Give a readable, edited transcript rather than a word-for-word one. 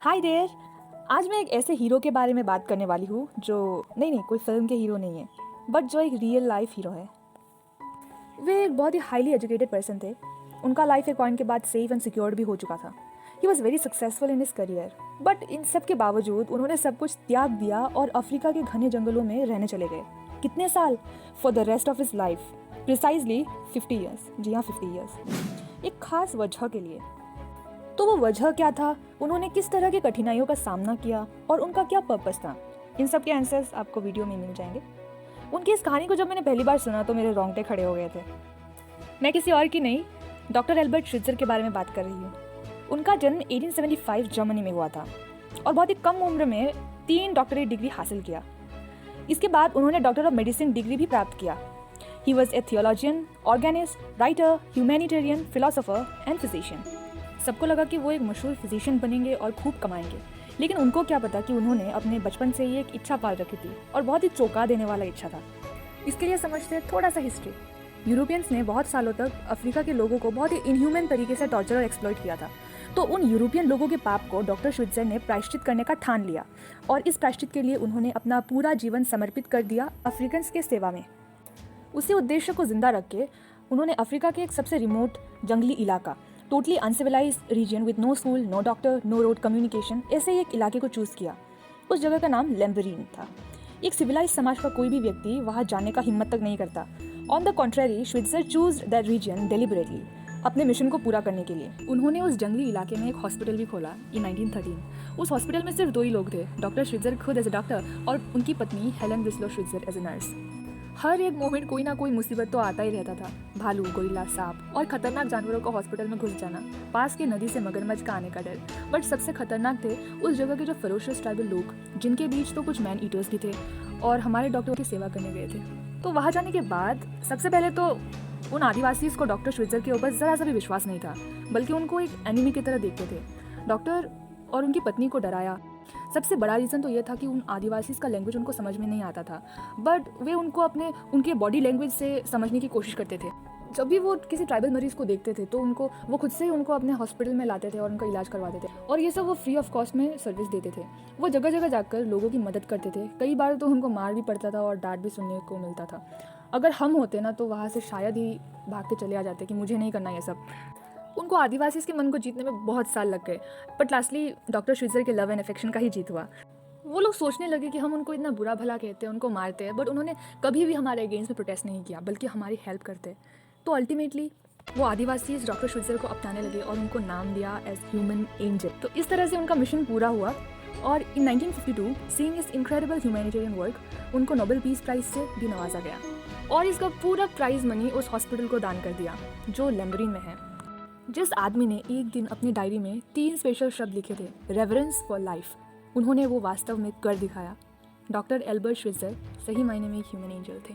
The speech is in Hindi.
Hi there. आज मैं एक ऐसे हीरो के बारे में बात करने वाली हूँ जो नहीं कोई फिल्म के हीरो नहीं है, बट जो एक रियल लाइफ हीरो है। वे एक बहुत ही हाईली एजुकेटेड पर्सन थे। उनका लाइफ एक पॉइंट के बाद सेफ एंड सिक्योर्ड भी हो चुका था। He was very successful in his career, but in सब के बावजूद उन्होंने सब कुछ त्याग दिया और अफ्रीका के घने जंगलों में रहने चले गए। कितने साल? For the rest of his life, precisely 50 years. जी हाँ, 50 ईयर्स। एक खास वजह के लिए। तो वो वजह क्या था, उन्होंने किस तरह की कठिनाइयों का सामना किया और उनका क्या पर्पस था, इन सब के आंसर्स आपको वीडियो में मिल जाएंगे। उनकी इस कहानी को जब मैंने पहली बार सुना तो मेरे रोंगटे खड़े हो गए थे। मैं किसी और की नहीं, डॉक्टर एल्बर्ट श्वित्जर के बारे में बात कर रही हूँ। उनका जन्म 1875 जर्मनी में हुआ था और बहुत ही कम उम्र में 3 डॉक्टरेट डिग्री हासिल किया। इसके बाद उन्होंने डॉक्टर ऑफ मेडिसिन डिग्री भी प्राप्त किया। He was a theologian, organist, writer, humanitarian, philosopher and physician. सबको लगा कि वो एक मशहूर फिजिशियन बनेंगे और खूब कमाएंगे, लेकिन उनको क्या पता कि उन्होंने अपने बचपन से ही एक इच्छा पाल रखी थी और बहुत ही चौंका देने वाला इच्छा था। इसके लिए समझते हैं थोड़ा सा हिस्ट्री। यूरोपियंस ने बहुत सालों तक अफ्रीका के लोगों को बहुत ही इनह्यूमन तरीके से टॉर्चर और एक्सप्लॉइट किया था। तो उन यूरोपियन लोगों के पाप को डॉक्टर श्वित्जर ने प्रायश्चित करने का ठान लिया और इस प्रायश्चित के लिए उन्होंने अपना पूरा जीवन समर्पित कर दिया अफ्रीकन्स के सेवा में। उसी उद्देश्य को जिंदा रख के उन्होंने अफ्रीका के एक सबसे रिमोट जंगली इलाका, totally uncivilized region with no school, no doctor, no road communication, ऐसे एक इलाके को चूज किया। उस जगह का नाम लेम्बरीन था। एक सिविलाइज समाज का कोई भी व्यक्ति वहां जाने का हिम्मत तक नहीं करता। On the contrary, Schweitzer choose that region deliberately अपने मिशन को पूरा करने के लिए। उन्होंने उस जंगली इलाके में एक हॉस्पिटल भी खोला इन 1913। उस हॉस्पिटल में सिर्फ 2 ही लोग थे, डॉक्टर श्वित्जर खुद एज ए डॉक्टर और उनकी पत्नी हेलन विस्लो श्वित्जर एज ए नर्स। हर एक मोमेंट कोई ना कोई मुसीबत तो आता ही रहता था। भालू, गोरिल्ला, सांप और खतरनाक जानवरों का हॉस्पिटल में घुस जाना, पास की नदी से मगरमच्छ का आने का डर। बट सबसे खतरनाक थे उस जगह के जो फेरोशियस ट्राइबल लोग, जिनके बीच तो कुछ मैन ईटर्स भी थे और हमारे डॉक्टर की सेवा करने गए थे। तो वहाँ जाने के बाद सबसे पहले तो उन आदिवासी को डॉक्टर श्वित्जर के ऊपर ज़रा सा भी विश्वास नहीं था, बल्कि उनको एक एनिमी की तरह देखते थे। डॉक्टर और उनकी पत्नी को डराया। सबसे बड़ा रीज़न तो ये था कि उन आदिवासी का लैंग्वेज उनको समझ में नहीं आता था, बट वे उनको उनके बॉडी लैंग्वेज से समझने की कोशिश करते थे। जब भी वो किसी ट्राइबल मरीज़ को देखते थे तो वो खुद से ही उनको अपने हॉस्पिटल में लाते थे और उनका इलाज करवाते थे, और ये सब वो फ्री ऑफ कॉस्ट में सर्विस देते थे। वो जगह जगह जाकर लोगों की मदद करते थे। कई बार तो उनको मार भी पड़ता था और डांट भी सुनने को मिलता था। अगर हम होते ना तो वहाँ से शायद ही भाग के चले आ जाते कि मुझे नहीं करना ये सब। उनको आदिवासी के मन को जीतने में बहुत साल लग गए, बट लास्टली डॉक्टर श्वित्जर के लव एंड अफेक्शन का ही जीत हुआ। वो लोग सोचने लगे कि हम उनको इतना बुरा भला कहते हैं, उनको मारते हैं, बट उन्होंने कभी भी हमारे अगेंस्ट में प्रोटेस्ट नहीं किया, बल्कि हमारी हेल्प करते। तो अल्टीमेटली वो आदिवासी डॉक्टर श्वित्जर को अपनाने लगे और उनको नाम दिया एज ह्यूमन एंजल। तो इस तरह से उनका मिशन पूरा हुआ और इन 1952 सीइंग इस इनक्रेडिबल ह्यूमैनिटेरियन वर्क उनको नोबेल पीस प्राइज से भी नवाजा गया और इसका पूरा प्राइज मनी उस हॉस्पिटल को दान कर दिया जो लेम्बरीन में है। जिस आदमी ने एक दिन अपनी डायरी में 3 स्पेशल शब्द लिखे थे, रेवरेंस फॉर लाइफ, उन्होंने वो वास्तव में कर दिखाया। डॉक्टर एल्बर्ट श्वित्जर सही मायने में एक ह्यूमन एंजल थे।